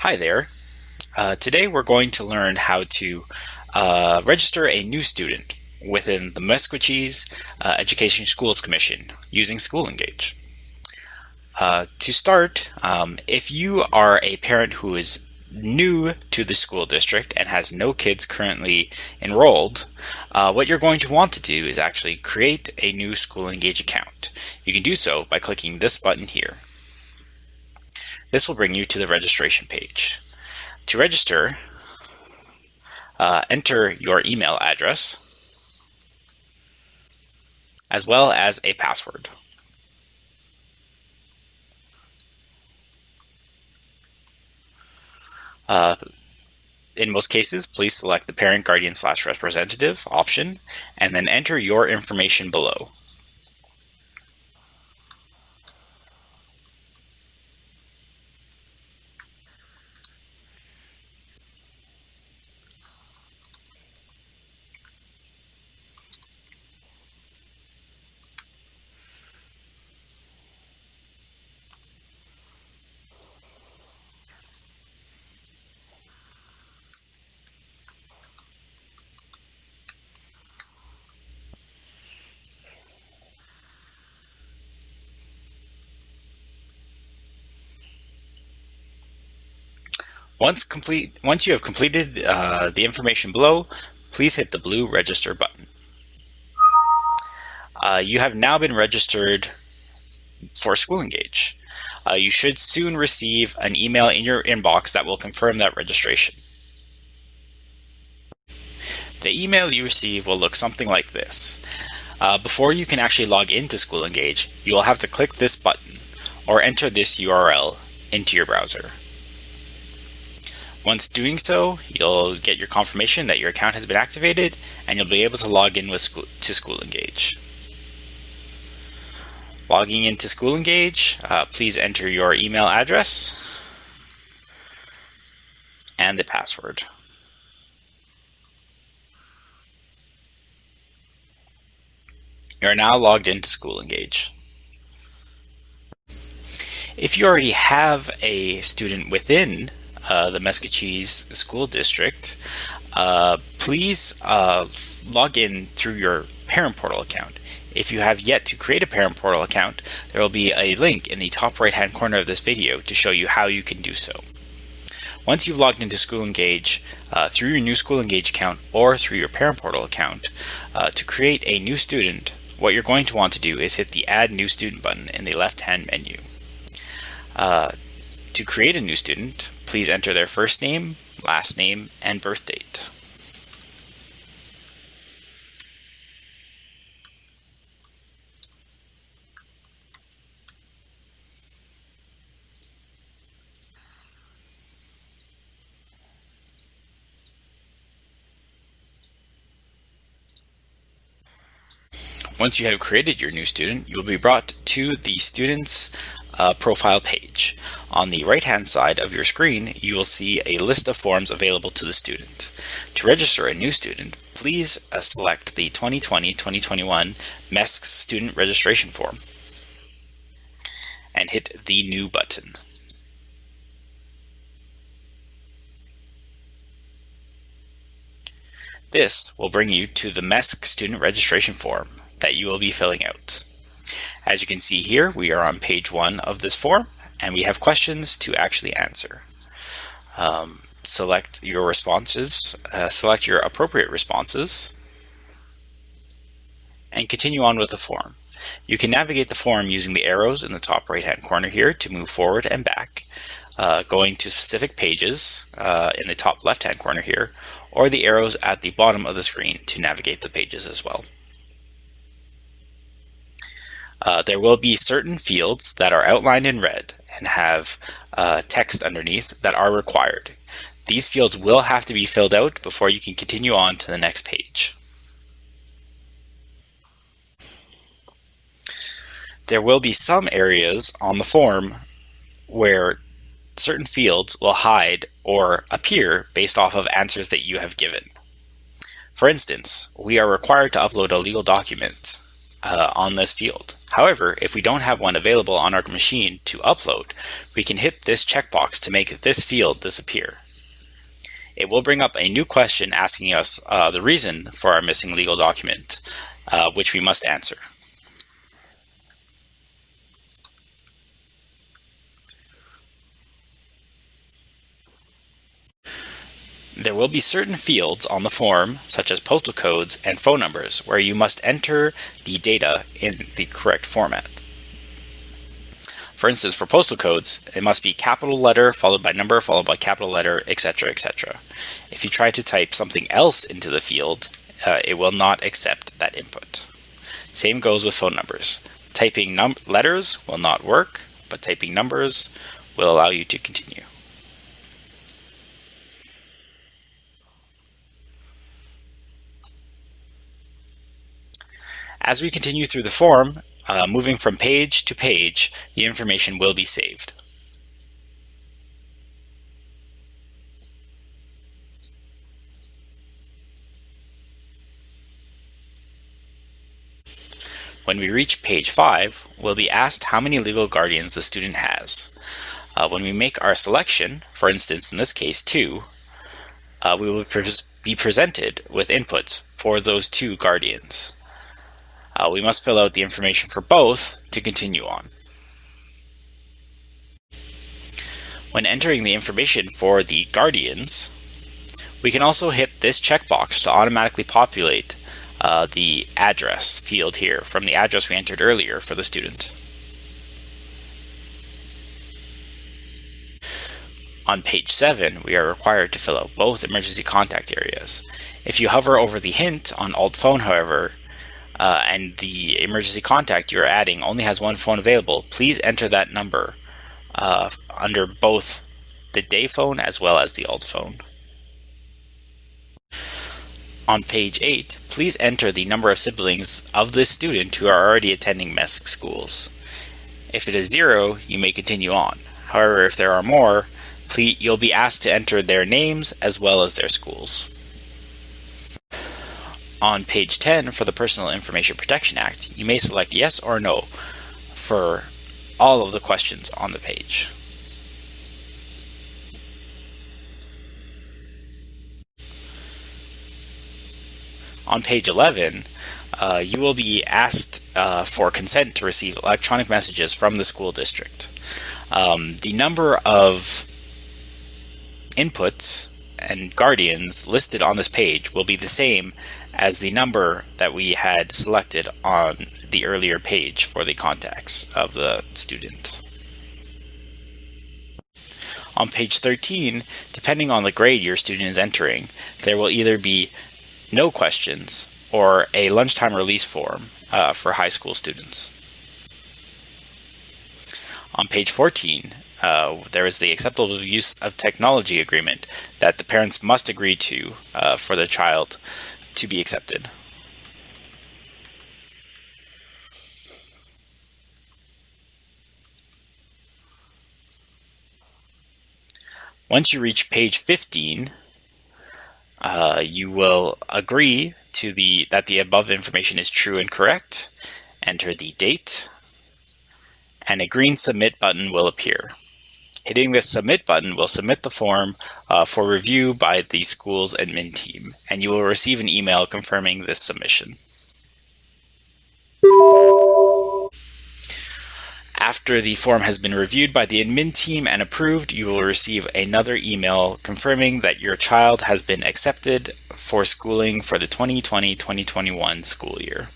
Hi there. Today we're going to learn how to register a new student within the MESC Education Schools Commission using School Engage. To start, if you are a parent who is new to the school district and has no kids currently enrolled, what you're going to want to do is actually create a new School Engage account. You can do so by clicking this button here. This will bring you to the registration page. To register, enter your email address as well as a password. In most cases, please select the parent, guardian / representative option and then enter your information below. Once you have completed the information below, please hit the blue register button. You have now been registered for School Engage. You should soon receive an email in your inbox that will confirm that registration. The email you receive will look something like this. Before you can actually log into School Engage, you will have to click this button or enter this URL into your browser. Once doing so, you'll get your confirmation that your account has been activated and you'll be able to log in to School Engage. Logging into School Engage, please enter your email address and the password. You are now logged into School Engage. If you already have a student within the MESC school district, please log in through your parent portal account. If you have yet to create a parent portal account, there will be a link in the top right hand corner of this video to show you how you can do so. Once you've logged into School Engage through your new School Engage account or through your parent portal account, to create a new student, what you're going to want to do is hit the Add New Student button in the left hand menu. To create a new student, please enter their first name, last name, and birth date. Once you have created your new student, you will be brought to the student's profile page. On the right-hand side of your screen, you will see a list of forms available to the student. To register a new student, please select the 2020-2021 MESC student registration form and hit the New button. This will bring you to the MESC student registration form that you will be filling out. As you can see here, we are on page 1 of this form and we have questions to actually answer. Select your responses, select your appropriate responses, and continue on with the form. You can navigate the form using the arrows in the top right hand corner here to move forward and back, going to specific pages in the top left hand corner here, or the arrows at the bottom of the screen to navigate the pages as well. There will be certain fields that are outlined in red and have text underneath that are required. These fields will have to be filled out before you can continue on to the next page. There will be some areas on the form where certain fields will hide or appear based off of answers that you have given. For instance, we are required to upload a legal document on this field. However, if we don't have one available on our machine to upload, we can hit this checkbox to make this field disappear. It will bring up a new question asking us the reason for our missing legal document, which we must answer. There will be certain fields on the form, such as postal codes and phone numbers, where you must enter the data in the correct format. For instance, for postal codes, it must be capital letter followed by number followed by capital letter, etc., etc. If you try to type something else into the field, it will not accept that input. Same goes with phone numbers. Typing letters will not work, but typing numbers will allow you to continue. As we continue through the form, moving from page to page, the information will be saved. When we reach page 5, we'll be asked how many legal guardians the student has. When we make our selection, for instance in this case 2, we will be presented with inputs for those 2 guardians. We must fill out the information for both to continue on. When entering the information for the guardians, we can also hit this checkbox to automatically populate the address field here from the address we entered earlier for the student. On page 7, we are required to fill out both emergency contact areas. If you hover over the hint on Alt Phone, however, and the emergency contact you're adding only has one phone available, please enter that number under both the day phone as well as the Alt Phone. On page 8, please enter the number of siblings of this student who are already attending MESC schools. If it is 0, you may continue on. However, if there are more, you'll be asked to enter their names as well as their schools. On page 10, for the Personal Information Protection Act, you may select yes or no for all of the questions on the page. On page 11, you will be asked for consent to receive electronic messages from the school district. The number of inputs and guardians listed on this page will be the same as the number that we had selected on the earlier page for the contacts of the student. On page 13, depending on the grade your student is entering, there will either be no questions or a lunchtime release form for high school students. On page 14, there is the acceptable use of technology agreement that the parents must agree to for the child to be accepted. Once you reach page 15, you will agree to that the above information is true and correct, enter the date, and a green submit button will appear. Hitting this submit button will submit the form for review by the school's admin team, and you will receive an email confirming this submission. After the form has been reviewed by the admin team and approved, you will receive another email confirming that your child has been accepted for schooling for the 2020-2021 school year.